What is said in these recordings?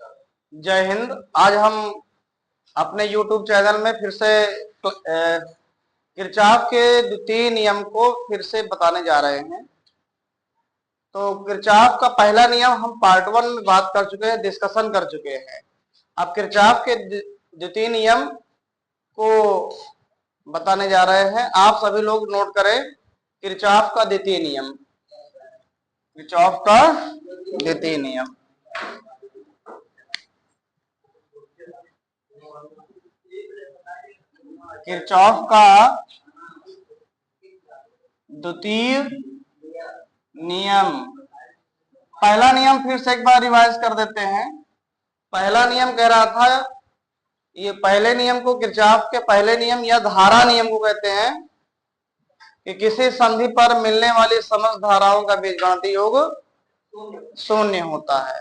जय हिंद। आज हम अपने YouTube चैनल में फिर से किरचॉफ के द्वितीय नियम को फिर से बताने जा रहे हैं। तो किरचॉफ का पहला नियम हम पार्ट 1 में बात कर चुके हैं, डिस्कशन कर चुके हैं। अब किरचॉफ के द्वितीय नियम को बताने जा रहे हैं। आप सभी लोग नोट करें, किरचॉफ का द्वितीय नियम, किरचॉफ का द्वितीय नियम। किरचॉफ का द्वितीय नियम, पहला नियम फिर से एक बार रिवाइज कर देते हैं। पहला नियम कह रहा था, ये पहले नियम को किरचॉफ के पहले नियम या धारा नियम को कहते हैं कि किसी संधि पर मिलने वाली समस्त धाराओं का बीजगणितीय योग शून्य होता है।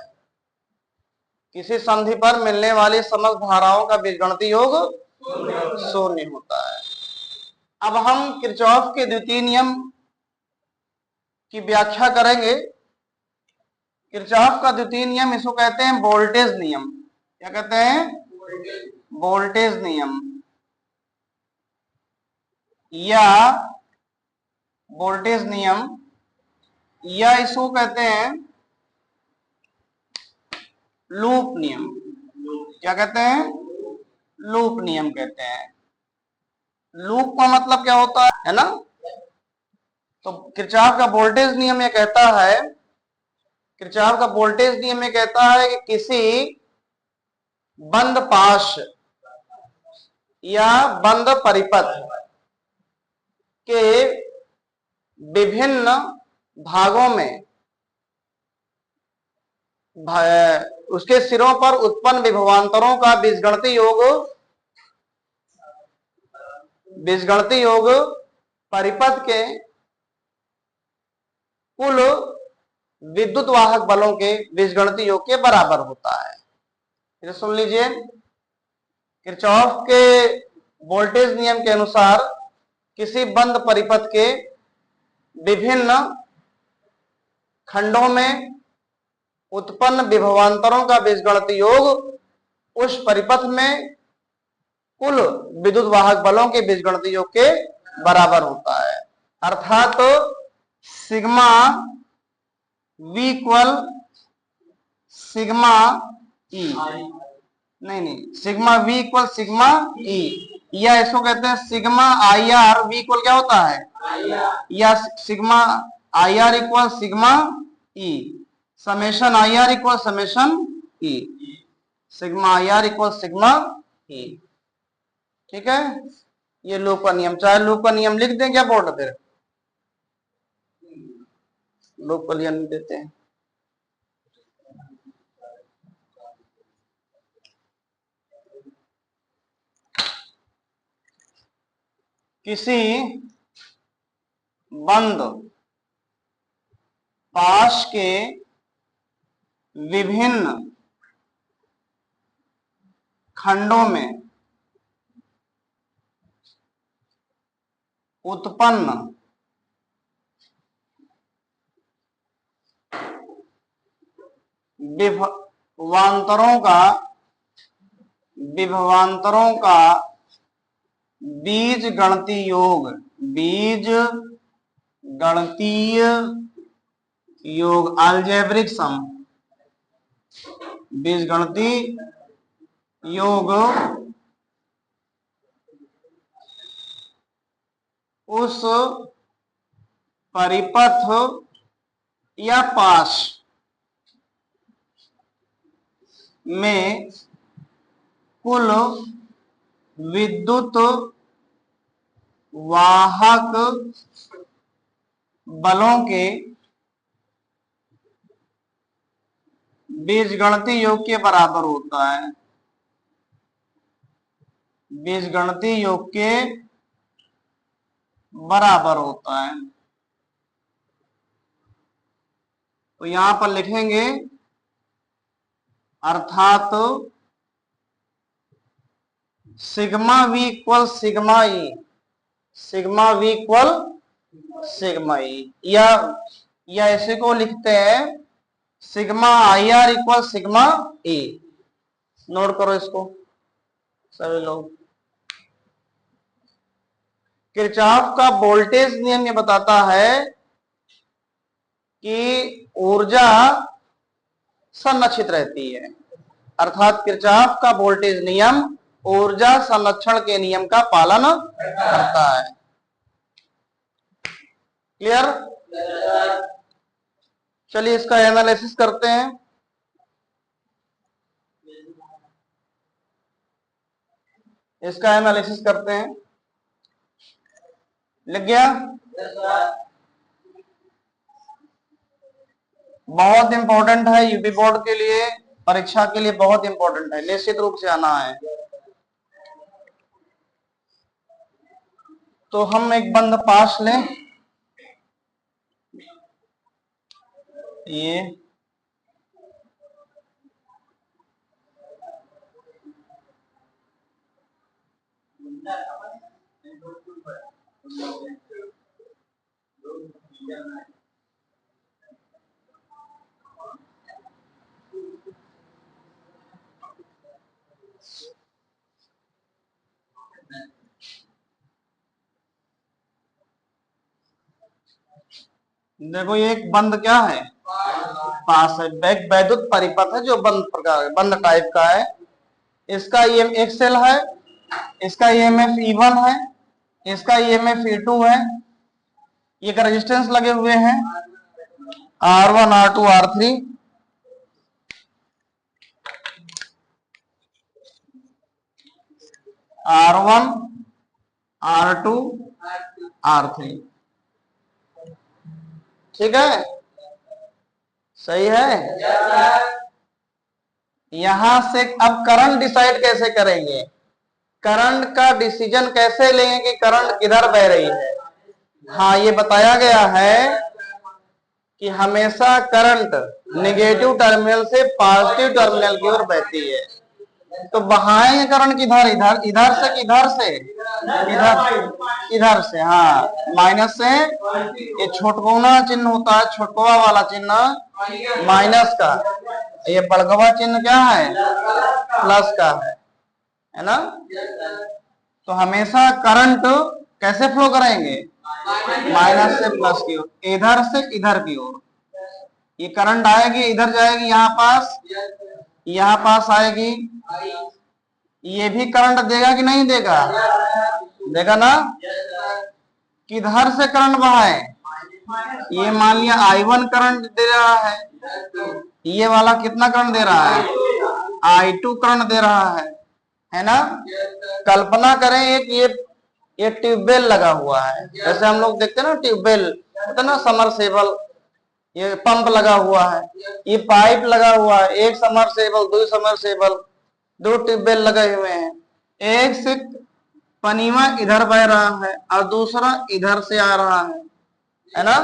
किसी संधि पर मिलने वाली समस्त धाराओं का बीजगणितीय योग शून्य होता है। अब हम किरचॉफ के द्वितीय नियम की व्याख्या करेंगे। किरचॉफ का द्वितीय नियम इसको कहते हैं वोल्टेज नियम। क्या कहते हैं? वोल्टेज नियम या वोल्टेज नियम, या इसको कहते हैं लूप नियम। क्या कहते हैं? लूप नियम कहते हैं। लूप का मतलब क्या होता है ना? तो किरचॉफ का वोल्टेज नियम ये कहता है, किरचॉफ का वोल्टेज नियम ये कहता है कि किसी बंद पाश या बंद परिपथ के विभिन्न भागों में उसके सिरों पर उत्पन्न विभवांतरों का बीजगणितीय योग परिपथ के कुल विद्युत वाहक बलों के बीजगणितीय योग के बराबर होता है। फिर सुन लीजिए, किरचॉफ के वोल्टेज नियम के अनुसार किसी बंद परिपथ के विभिन्न खंडों में उत्पन्न विभवांतरों का बीजगणितीय योग उस परिपथ में कुल विद्युत वाहक बलों के बीजगणितीय योग के बराबर होता है। अर्थात sigma V equal sigma E, नहीं, sigma V equal sigma E, या इसको कहते हैं sigma I R V equal क्या होता है? या sigma I R equal sigma E, summation I R equal summation E, sigma I R equal sigma E. ठीक है, ये लूप का नियम। चाहे लूप का नियम लिख दें क्या बोर्ड पे? लूप का नियम लिख देते हैं। किसी बंद पाश के विभिन्न खंडों में उत्पन्न विभवांतरों का बीजगणितीय योग अलजेब्रिक सम, बीजगणितीय योग उस परिपथ या पाश में कुल विद्युत वाहक बलों के बीजगणितीय योग के बराबर होता है। बीजगणितीय योग के बराबर होता है। तो यहां पर लिखेंगे, अर्थात सिग्मा वी इक्वल सिग्मा ई, sigma V equal sigma E, या ऐसे को लिखते हैं sigma I R equal sigma A, note करो इसको सभी लोग। किरचॉफ का वोल्टेज नियम ये बताता है कि ऊर्जा संरक्षित रहती है, अर्थात किरचॉफ का वोल्टेज नियम ऊर्जा संरक्षण के नियम का पालन करता है। क्लियर? चलिए इसका एनालिसिस करते हैं। इसका एनालिसिस करते हैं। लिख गया? बहुत इंपॉर्टेंट है यूपी बोर्ड के लिए, परीक्षा के लिए बहुत इंपॉर्टेंट है, निश्चित रूप से आना है। तो हम एक बंद पास लें, ये देखो ये एक बंद क्या है, पास है, वैद्युत परिपथ है जो बंद प्रकार, बंद टाइप का है। इसका ईएम एक सेल है, इसका ईएमएफ E1 है, इसका ईएमएफ E2 है। ये का रेजिस्टेंस लगे हुए हैं R1 R2 R3। R1 R2 R3, ठीक है, सही है। यहां से अब करंट डिसाइड कैसे करेंगे, करंट का डिसीजन कैसे लेंगे कि करंट किधर बह रही है। हाँ, ये बताया गया है कि हमेशा करंट नेगेटिव टर्मिनल से पॉजिटिव टर्मिनल की ओर बहती है। तो बहाएंगे करंट किधर, इधर, इधर से किधर से, इधर, इधर से। हाँ, माइनस से, ये छोटकोना चिन्ह होता है, छोटकवा वाला चिन्ह माइनस का, ये बड़कवा चिन्ह क्या है, प्लस का है ना। तो हमेशा करंट कैसे फ्लो करेंगे, माइनस से प्लस की ओर, इधर से इधर की ओर। ये करंट आएगी, इधर जाएगी, यहाँ पास आएगी। ये भी करंट देगा कि नहीं देगा, देगा ना। किधर से करंट बहा है, ये मान लिया I1 करंट दे रहा है, ये वाला कितना करंट दे रहा है, I2 करंट दे रहा है ना। कल्पना करें एक ट्यूबवेल लगा हुआ है, जैसे हम लोग देखते हैं ना ट्यूबवेल होता है ना, समरसेबल, ये पंप लगा हुआ है, ये पाइप लगा हुआ है, एक समरसेबल, दो समरसेबल, दो ट्यूबवेल लगे हुए हैं। एक से पनीमा इधर बह रहा है और दूसरा इधर से आ रहा है ना।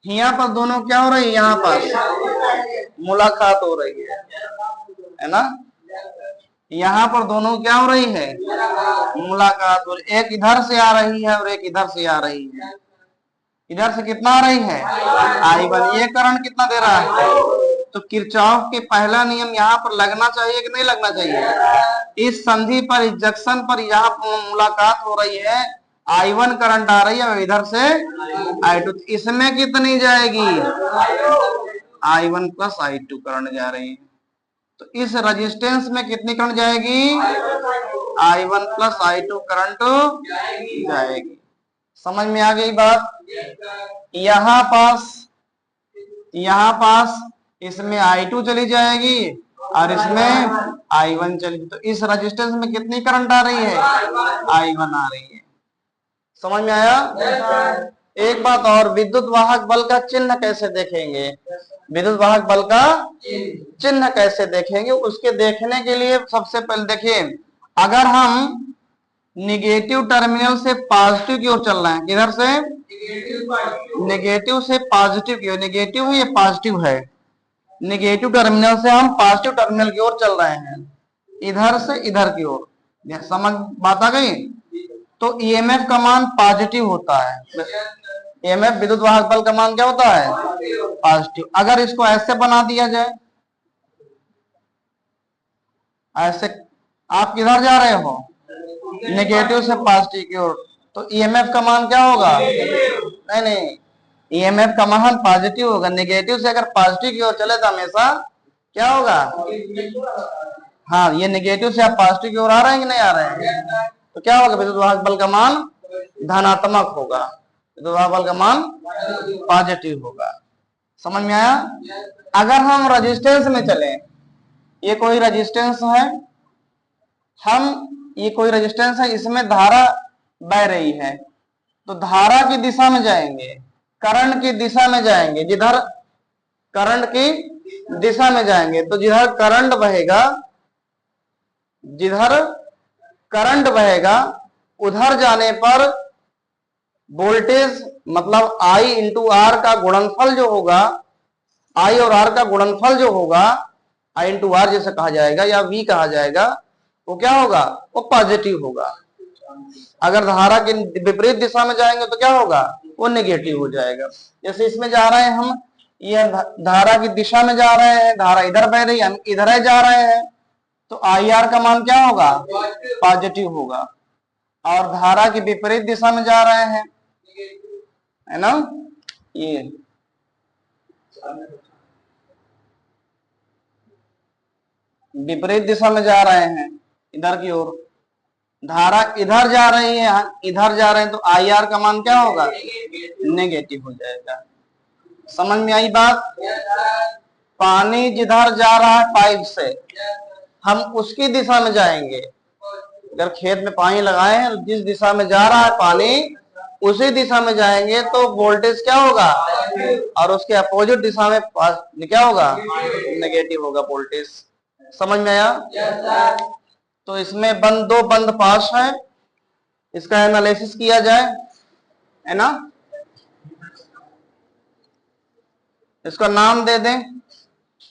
यहाँ पर दोनों क्या हो रही है, यहाँ पर मुलाकात हो रही है ना। यहाँ पर दोनों क्या हो रही है, मुलाकात हो रही, एक इधर से आ रही है और एक इधर से आ रही है। इधर से कितना आ रही है, I1। ये करंट कितना दे रहा है। तो किरचॉफ के पहला नियम यहाँ पर लगना चाहिए कि नहीं लगना चाहिए। इस संधि पर, इस जंक्शन पर यहाँ पर मुलाकात हो रही है, I1 करंट आ रही है और इधर से I2। इसमें कितनी जाएगी, I1 प्लस I2 करंट जा रही है। तो इस रेजिस्टेंस में कितनी करंट जाएगी, I1 प्लस I2 करंट जाएगी। समझ में आ गई बात। यहाँ पास इसमें I2 चली जाएगी और इसमें I1 चली। तो इस रेजिस्टेंस में कितनी करंट आ रही है, I1 आ रही है। समझ में आया। एक बात और, विद्युत वाहक बल का चिन्ह कैसे देखेंगे, विद्युत वाहक बल का चिन्ह कैसे देखेंगे, उसके देखने के लिए सबसे पहले देखिए, अगर हम निगेटिव टर्मिनल से पॉजिटिव की ओर चल रहे हैं, किधर से, नेगेटिव से पॉजिटिव की ओर, नेगेटिव है ये पॉजिटिव है, नेगेटिव टर्मिनल से हम पॉजिटिव टर्मिनल की ओर चल रहे हैं, इधर से इधर की ओर, समझ बात आ गई। तो ईएमएफ का मान पॉजिटिव होता है, ईएमएफ विद्युत वाहक बल का मान क्या होता है, पॉजिटिव। अगर इसको ऐसे बना दिया जाए, ऐसे आप किधर जा रहे हो, नेगेटिव से पॉजिटिव की ओर, तो ईएमएफ का मान क्या होगा, नहीं नहीं, ईएमएफ का मान पॉजिटिव होगा। नेगेटिव से अगर पॉजिटिव की ओर चले तो हमेशा क्या होगा, हाँ, ये नेगेटिव से आप पॉजिटिव की ओर आ रहे हैं कि नहीं आ रहे हैं, तो क्या होगा, विद्युत वाहक बल का मान धनात्मक होगा, विद्युत वाहक बल का मान पॉजिटिव होगा। समझ में आया। अगर हम रेजिस्टेंस में चले, ये कोई रेजिस्टेंस है, ये कोई रेजिस्टेंस है, इसमें धारा बह रही है, तो धारा की दिशा में जाएंगे, करंट की दिशा में जाएंगे, जिधर करंट की दिशा में जाएंगे, तो जिधर करंट बहेगा उधर जाने पर वोल्टेज मतलब I इंटू आर का गुणनफल जो होगा, I और R का गुणनफल जो होगा, I इंटू आर जैसे कहा जाएगा या V कहा जाएगा, वो क्या होगा, वो पॉजिटिव होगा। अगर धारा की विपरीत दिशा में जाएंगे तो क्या होगा, वो नेगेटिव हो जाएगा। जैसे इसमें जा रहे हैं हम, ये धारा की दिशा में जा रहे हैं, धारा इधर बह रही है, हम इधर जा रहे हैं, तो IR का मान क्या होगा, पॉजिटिव होगा। और धारा की विपरीत दिशा में जा रहे हैं, है ना, ये विपरीत दिशा में जा रहे हैं, इधर की ओर, धारा इधर जा रही है, इधर जा रहे हैं, तो IR का मान क्या होगा, नेगेटिव हो जाएगा। समझ में आई बात। पानी जिधर जा रहा है पाइप से, हम उसकी दिशा में जाएंगे। अगर खेत में पानी लगाए हैं, जिस दिशा में जा रहा है पानी उसी दिशा में जाएंगे तो वोल्टेज क्या होगा, और उसके अपोजिट दिशा में क्या होगा, नेगेटिव होगा वोल्टेज। समझ में आया। तो इसमें दो बंद पास है, इसका एनालिसिस किया जाए, है ना। इसका नाम दे दें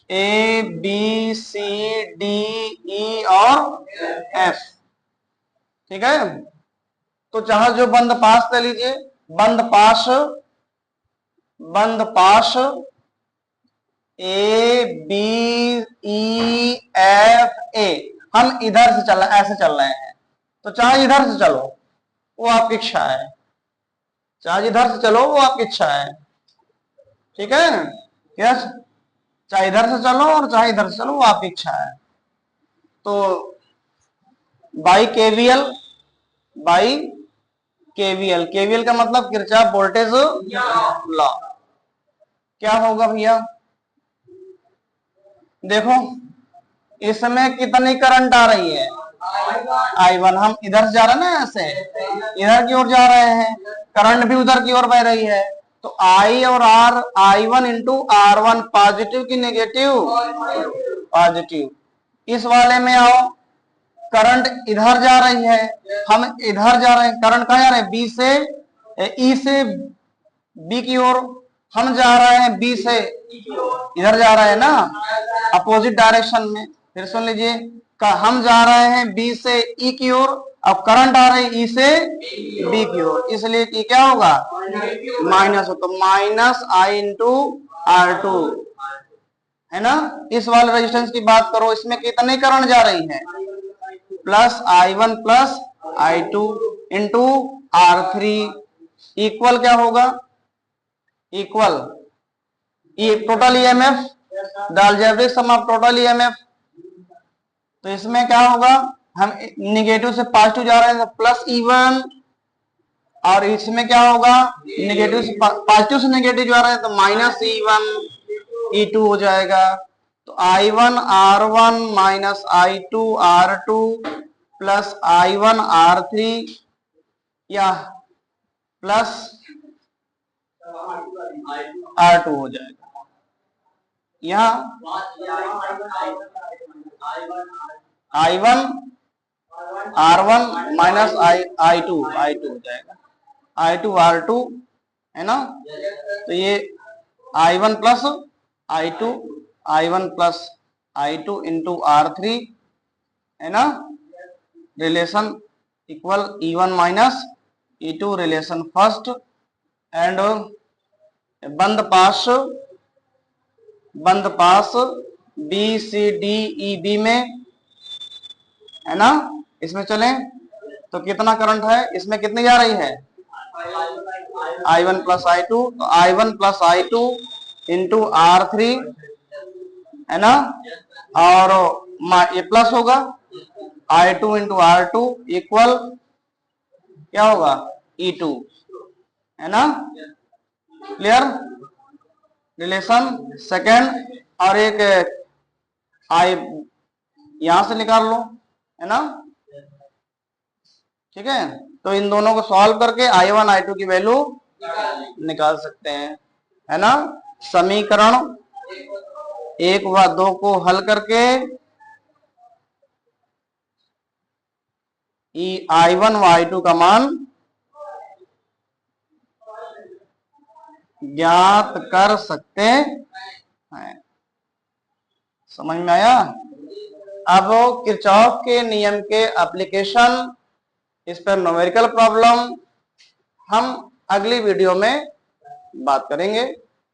A B C D E और F, ठीक है। तो चाहे जो बंद पास ले लीजिए, बंद पास A B E F A, हम इधर से ऐसे चल रहे हैं, तो चाहे इधर से चलो वो आपकी इच्छा है, चाहे इधर से चलो वो आपकी इच्छा है, ठीक है। यस, चाहे इधर से चलो और चाहे इधर से चलो वो आपकी इच्छा है। तो बाई केवीएल का मतलब किरचॉफ वोल्टेज लॉ। क्या होगा भैया, देखो इसमें कितनी करंट आ रही है, I1, हम इधर से जा रहे हैं ना, ऐसे इधर की ओर जा रहे हैं, करंट भी उधर की ओर बह रही है, तो I और R, I1 into R1, positive की नेगेटिव, पॉजिटिव। इस वाले में आओ, करंट इधर जा रही है, हम इधर जा रहे हैं, करंट कहाँ जा रहे हैं, E से B की ओर, हम जा रहे हैं B से इधर जा रहे हैं ना, अपोजिट डायरेक्शन में। फिर सुन लीजिए, हम जा रहे हैं B से E की ओर, अब करंट आ रही है E से B की ओर, इसलिए E क्या होगा, माइनस हो, तो माइनस I इंटू R2, है ना। इस वाले रेजिस्टेंस की बात करो, इसमें कितनी करंट जा रही है, plus I1 plus I2 into R3, equal क्या होगा, equal total EMF, the algebraic sum of total EMF. तो इसमें क्या होगा, हम नेगेटिव से पॉजिटिव जा रहे हैं, प्लस E1, और इसमें क्या होगा, नेगेटिव से पॉजिटिव से नेगेटिव जा रहे हैं, तो माइनस E1 E2 हो जाएगा। तो I1 R1 minus I2 R2 plus I1 R3 या प्लस R2 हो जाएगा। यहाँ I1 R1 माइनस I2 हो जाएगा, I2 R2, है ना। तो ये I1 plus I2 into R3, है ना, relation equal E1 minus E2, relation first. And बंद पास B C D E B में है ना। इसमें चलें तो कितना करंट है, इसमें कितनी जा रही है, I1 प्लस I2, तो I1 plus I2 into R3 है ना, और ये प्लस होगा I2 इंटू R2 इक्वल क्या होगा E2 है ना। Clear relation. सेकेंड, और एक आई यहां से निकाल लो है ना, ठीक है। तो इन दोनों को सॉल्व करके I1 I2 की वैल्यू निकाल सकते हैं, है ना। समीकरण 1 व 2 को हल करके I1 व I2 का मान ज्ञात कर सकते हैं। समझ में आया। अब किरचॉफ के नियम के एप्लीकेशन, इस पर न्यूमेरिकल प्रॉब्लम हम अगली वीडियो में बात करेंगे।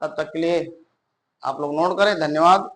तब तक के लिए आप लोग नोट करें। धन्यवाद।